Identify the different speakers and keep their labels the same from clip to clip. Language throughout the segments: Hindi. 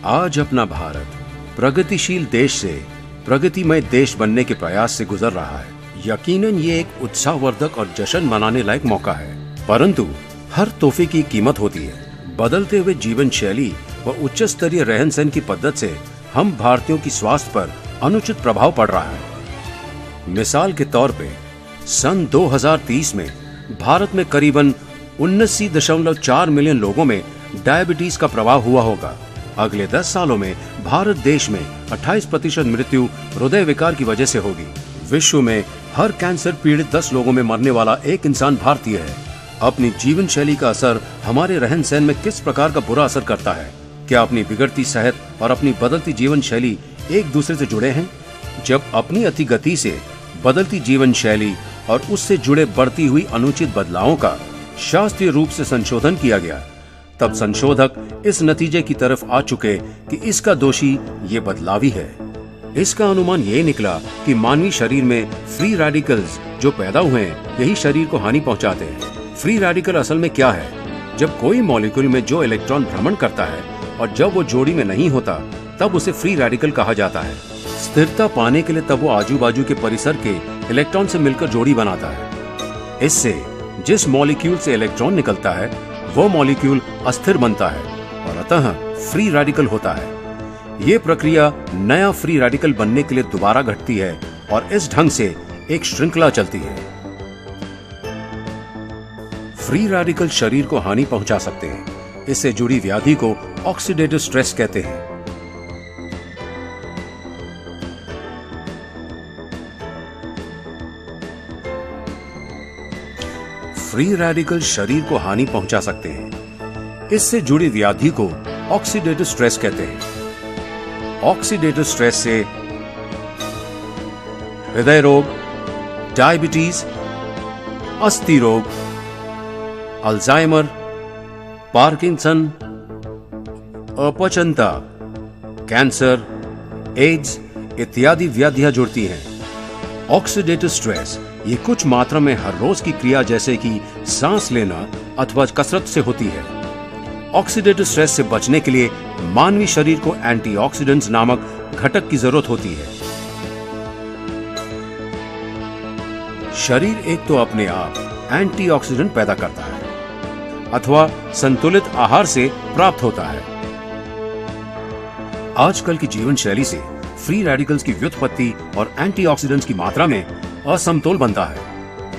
Speaker 1: आज अपना भारत प्रगतिशील देश से प्रगतिमय देश बनने के प्रयास से गुजर रहा है। यकीनन ये एक उत्साहवर्धक और जश्न मनाने लायक मौका है, परंतु हर तोहफे की कीमत होती है। बदलते हुए जीवन शैली व उच्च स्तरीय रहन सहन की पद्धति से हम भारतीयों की स्वास्थ्य पर अनुचित प्रभाव पड़ रहा है। मिसाल के तौर पे सन 2030 में भारत में करीबन 79.4 मिलियन लोगों में डायबिटीज का प्रभाव हुआ होगा। अगले 10 सालों में भारत देश में 28% मृत्यु हृदय विकार की वजह से होगी। विश्व में हर कैंसर पीड़ित 10 लोगों में मरने वाला एक इंसान भारतीय है। अपनी जीवन शैली का असर हमारे रहन सहन में किस प्रकार का बुरा असर करता है? क्या अपनी बिगड़ती सेहत और अपनी बदलती जीवन शैली एक दूसरे से जुड़े हैं? जब अपनी अति गति से बदलती जीवन शैली और उससे जुड़े बढ़ती हुई अनुचित बदलावों का शास्त्रीय रूप से संशोधन किया गया, तब संशोधक इस नतीजे की तरफ आ चुके कि इसका दोषी ये बदलावी है। इसका अनुमान ये निकला कि मानवीय शरीर में फ्री रेडिकल्स जो पैदा हुए हैं, यही शरीर को हानि पहुंचाते हैं। फ्री रेडिकल असल में क्या है? जब कोई मॉलिक्यूल में जो इलेक्ट्रॉन भ्रमण करता है और जब वो जोड़ी में नहीं होता, तब उसे फ्री रेडिकल कहा जाता है। स्थिरता पाने के लिए तब वो आजू बाजू के परिसर के इलेक्ट्रॉन से मिलकर जोड़ी बनाता है। इससे जिस मॉलिक्यूल से इलेक्ट्रॉन निकलता है वो मॉलिक्यूल अस्थिर बनता है और अतः फ्री रेडिकल होता है। ये प्रक्रिया नया फ्री रेडिकल बनने के लिए दोबारा घटती है और इस ढंग से एक श्रृंखला चलती है। फ्री रेडिकल शरीर को हानि पहुंचा सकते हैं। इससे जुड़ी व्याधि को ऑक्सीडेटिव स्ट्रेस कहते हैं। फ्री रेडिकल शरीर को हानि पहुंचा सकते हैं। इससे जुड़ी व्याधि को ऑक्सीडेटिव स्ट्रेस कहते हैं। ऑक्सीडेटिव स्ट्रेस से हृदय रोग, डायबिटीज, अस्थि रोग, अल्जाइमर, पार्किंसन, अपचनता, कैंसर, एड्स इत्यादि व्याधियां जुड़ती हैं। ऑक्सीडेटिव स्ट्रेस ये कुछ मात्रा में हर रोज की क्रिया जैसे कि सांस लेना अथवा कसरत से होती है। ऑक्सीडेटिव स्ट्रेस से बचने के लिए मानवीय शरीर को एंटीऑक्सीडेंट्स नामक घटक की जरूरत होती है। शरीर एक तो अपने आप एंटीऑक्सीडेंट पैदा करता है अथवा संतुलित आहार से प्राप्त होता है। आजकल की जीवन शैली से फ्री रेडिकल्स की व्युत्पत्ति और एंटीऑक्सीडेंट्स की मात्रा में असमतोल बनता है।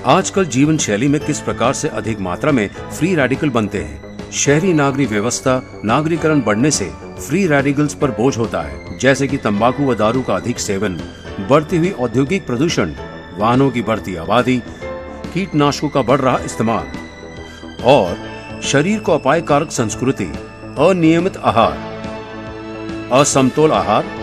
Speaker 1: आजकल जीवन शैली में किस प्रकार से अधिक मात्रा में फ्री रेडिकल बनते हैं? शहरी नागरिक व्यवस्था नागरीकरण बढ़ने से फ्री रेडिकल्स पर बोझ होता है, जैसे कि तंबाकू व दारू का अधिक सेवन, बढ़ती हुई औद्योगिक प्रदूषण, वाहनों की बढ़ती आबादी, कीटनाशकों का बढ़ रहा इस्तेमाल और शरीर को अपायकारक संस्कृति, अनियमित आहार, असमतोल आहार,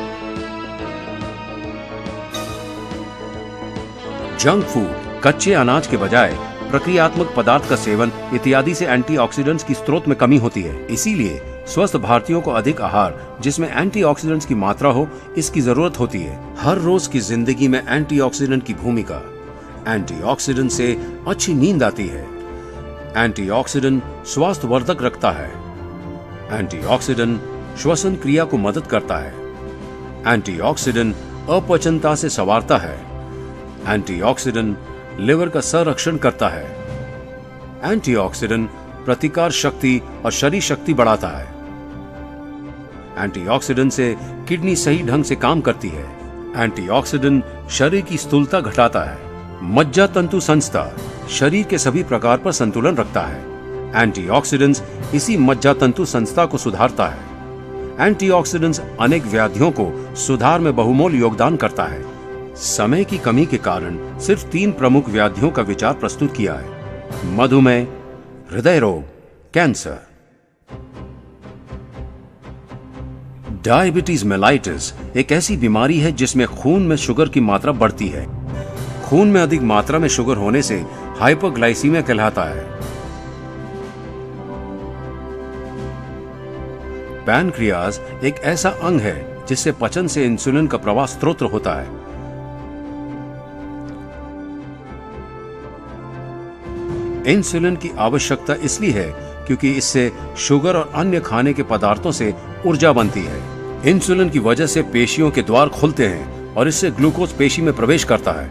Speaker 1: जंक फूड, कच्चे अनाज के बजाय प्रक्रियात्मक पदार्थ का सेवन इत्यादि से एंटीऑक्सीडेंट्स की स्रोत में कमी होती है। इसीलिए स्वस्थ भारतीयों को अधिक आहार जिसमें एंटीऑक्सीडेंट्स की मात्रा हो, इसकी जरूरत होती है। हर रोज की जिंदगी में एंटीऑक्सीडेंट की भूमिका। एंटीऑक्सीडेंट से अच्छी नींद आती है। एंटीऑक्सीडेंट स्वास्थ्यवर्धक रखता है। एंटीऑक्सीडेंट श्वसन क्रिया को मदद करता है। एंटीऑक्सीडेंट अपचनता से संवारता है। एंटीऑक्सीडेंट लिवर का संरक्षण करता है। एंटीऑक्सीडेंट प्रतिकार शक्ति और शरीर शक्ति बढ़ाता है। एंटीऑक्सीडेंट से किडनी सही ढंग से काम करती है। एंटीऑक्सीडेंट शरीर की स्थूलता घटाता है। मज्जा तंतु संस्था शरीर के सभी प्रकार पर संतुलन रखता है। एंटीऑक्सीडेंट्स इसी मज्जा तंतु संस्था को सुधारता है। एंटीऑक्सीडेंट्स अनेक व्याधियों को सुधार में बहुमूल्य योगदान करता है। समय की कमी के कारण सिर्फ 3 प्रमुख व्याधियों का विचार प्रस्तुत किया है: मधुमेह, हृदय रोग, कैंसर। डायबिटीज मेलाइटिस एक ऐसी बीमारी है जिसमें खून में शुगर की मात्रा बढ़ती है। खून में अधिक मात्रा में शुगर होने से हाइपोग्लाइसीमिया कहलाता है। पैनक्रियाज एक ऐसा अंग है जिससे पचन से इंसुलिन का प्रवाह स्रोत होता है। इंसुलिन की आवश्यकता इसलिए है क्योंकि इससे शुगर और अन्य खाने के पदार्थों से ऊर्जा बनती है। इंसुलिन की वजह से पेशियों के द्वार खुलते हैं और इससे ग्लूकोज पेशी में प्रवेश करता है।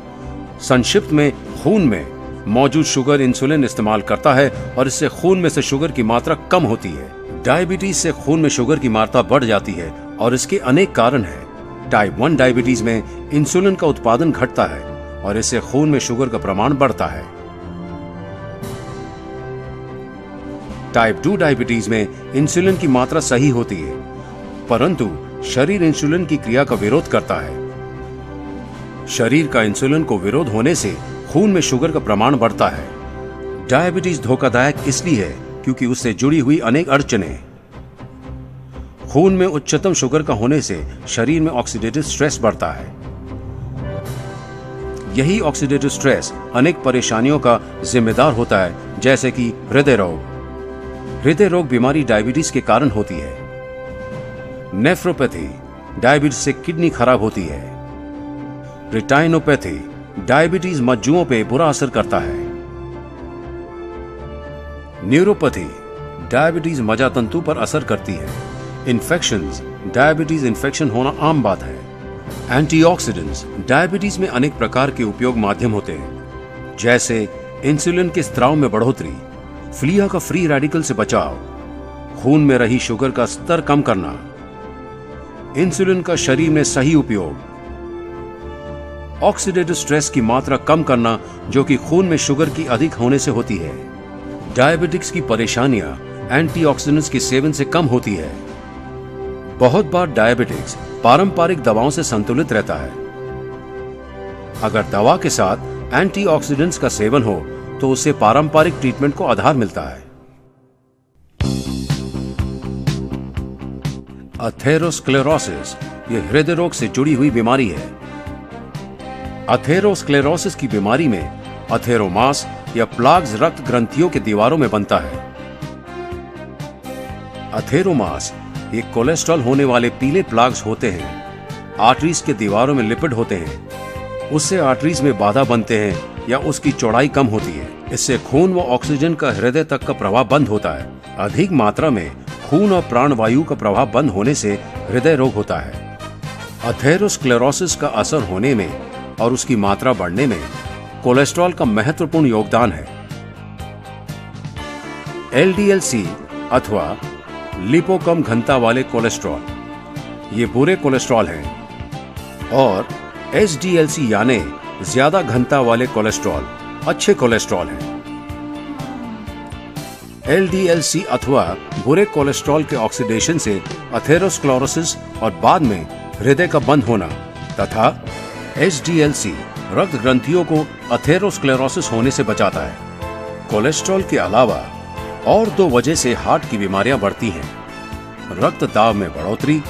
Speaker 1: संक्षिप्त में, खून में मौजूद शुगर इंसुलिन इस्तेमाल करता है और इससे खून में से शुगर की मात्रा कम होती है। डायबिटीज से खून में शुगर की मात्रा बढ़ जाती है और इसके अनेक कारण हैं। टाइप 1 डायबिटीज में इंसुलिन का उत्पादन घटता है और इससे खून में शुगर का प्रमाण बढ़ता है। टाइप 2 डायबिटीज में इंसुलिन की मात्रा सही होती है, परंतु शरीर इंसुलिन की क्रिया का विरोध करता है। शरीर का इंसुलिन को विरोध होने से खून में शुगर का प्रमाण बढ़ता है। डायबिटीज धोखादायक इसलिए है क्योंकि उससे जुड़ी हुई अनेक अड़चनें। खून में उच्चतम शुगर का होने से शरीर में ऑक्सीडेटिव स्ट्रेस बढ़ता है। यही ऑक्सीडेटिव स्ट्रेस अनेक परेशानियों का जिम्मेदार होता है, जैसे कि हृदय रोग। हृदय रोग बीमारी डायबिटीज के कारण होती है। नेफ्रोपैथी, डायबिटीज से किडनी खराब होती है। रेटाइनोपैथी, डायबिटीज मज्जुओं पे बुरा असर करता है। न्यूरोपैथी, डायबिटीज मज्जातंतु पर असर करती है। इन्फेक्शंस, डायबिटीज इन्फेक्शन होना आम बात है। एंटीऑक्सीडेंट्स, डायबिटीज में अनेक प्रकार के उपयोग माध्यम होते हैं, जैसे इंसुलिन के स्त्राव में बढ़ोतरी, फ्लिया का फ्री रेडिकल से बचाव, खून में रही शुगर का स्तर कम करना, इंसुलिन का शरीर में सही उपयोग, ऑक्सीडेटिव स्ट्रेस की मात्रा कम करना जो कि खून में शुगर की अधिक होने से होती है। डायबिटिक्स की परेशानियां एंटीऑक्सीडेंट्स के सेवन से कम होती है। बहुत बार डायबिटिक्स पारंपरिक दवाओं से संतुलित रहता है। अगर दवा के साथ एंटीऑक्सीडेंट्स का सेवन हो तो उससे पारंपरिक ट्रीटमेंट को आधार मिलता है। अथेरोस्क्लेरोसिस, यह हृदय रोग से जुड़ी हुई बीमारी है। अथेरोस्क्लेरोसिस की बीमारी में अथेरोमास या प्लाग्स रक्त ग्रंथियों के दीवारों में बनता है। अथेरोमास ये कोलेस्ट्रॉल होने वाले पीले प्लाग्स होते हैं। आर्टरीज के दीवारों में लिपिड होते हैं। उससे आर्टरीज में बाधा बनते हैं या उसकी चौड़ाई कम होती है। इससे खून व ऑक्सीजन का हृदय तक का प्रवाह बंद होता है। अधिक मात्रा में खून और प्राणवायु का प्रवाह बंद होने से हृदय रोग होता है। अथेरोस्क्लेरोसिस का असर होने में और उसकी मात्रा बढ़ने में कोलेस्ट्रॉल का महत्वपूर्ण योगदान है। एलडीएल-सी अथवा लिपो कम घनता वाले कोलेस्ट्रॉल, ये बुरे कोलेस्ट्रॉल हैं, और एचडीएल-सी यानी ज्यादा घनता वाले कोलेस्ट्रॉल अच्छे कोलेस्ट्रॉल हैं। एलडीएल-सी अथवा बुरे कोलेस्ट्रॉल के ऑक्सीडेशन से अथेरोस्क्लेरोसिस और बाद में हृदय का बंद होना तथा एचडीएल-सी रक्त ग्रंथियों को अथेरोस्क्लेरोसिस होने से बचाता है। कोलेस्ट्रॉल के अलावा और दो वजह से हार्ट की बीमारियां बढ़ती हैं, रक्तदाब में बढ़ोतरी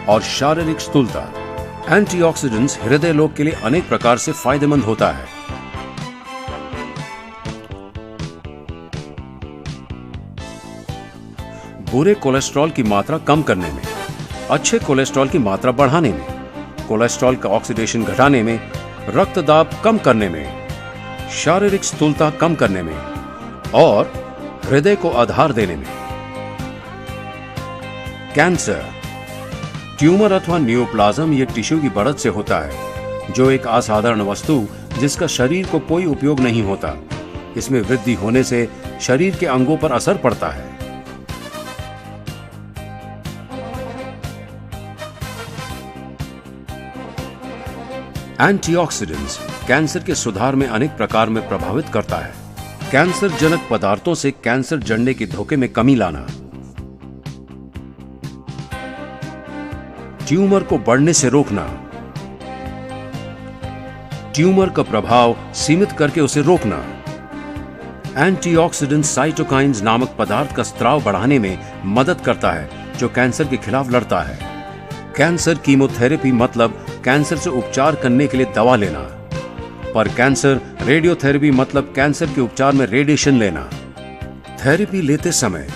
Speaker 1: और शारीरिक स्थूलता। एंटीऑक्सीडेंट्स हृदय रोग के लिए अनेक प्रकार से फायदेमंद होता है। बुरे कोलेस्ट्रॉल की मात्रा कम करने में, अच्छे कोलेस्ट्रॉल की मात्रा बढ़ाने में, कोलेस्ट्रॉल का ऑक्सीडेशन घटाने में, रक्तदाब कम करने में, शारीरिक स्थूलता कम करने में और हृदय को आधार देने में। कैंसर, ट्यूमर अथवा न्यूप्लाज्म ये टिश्यू की बढ़त से होता है, जो एक असाधारण वस्तु जिसका शरीर को कोई उपयोग नहीं होता। इसमें वृद्धि होने से शरीर के अंगों पर असर पड़ता है। एंटीऑक्सीडेंट्स कैंसर के सुधार में अनेक प्रकार में प्रभावित करता है। कैंसर जनक पदार्थों से कैंसर जड़ने के धोखे में कमी लाना, ट्यूमर को बढ़ने से रोकना, ट्यूमर का प्रभाव सीमित करके उसे रोकना। एंटीऑक्सीडेंट साइटोकाइन्स नामक पदार्थ का स्त्राव बढ़ाने में मदद करता है, जो कैंसर के खिलाफ लड़ता है। कैंसर कीमोथेरेपी मतलब कैंसर से उपचार करने के लिए दवा लेना, पर कैंसर रेडियोथेरेपी मतलब कैंसर के उपचार में रेडिएशन लेना। थेरेपी लेते समय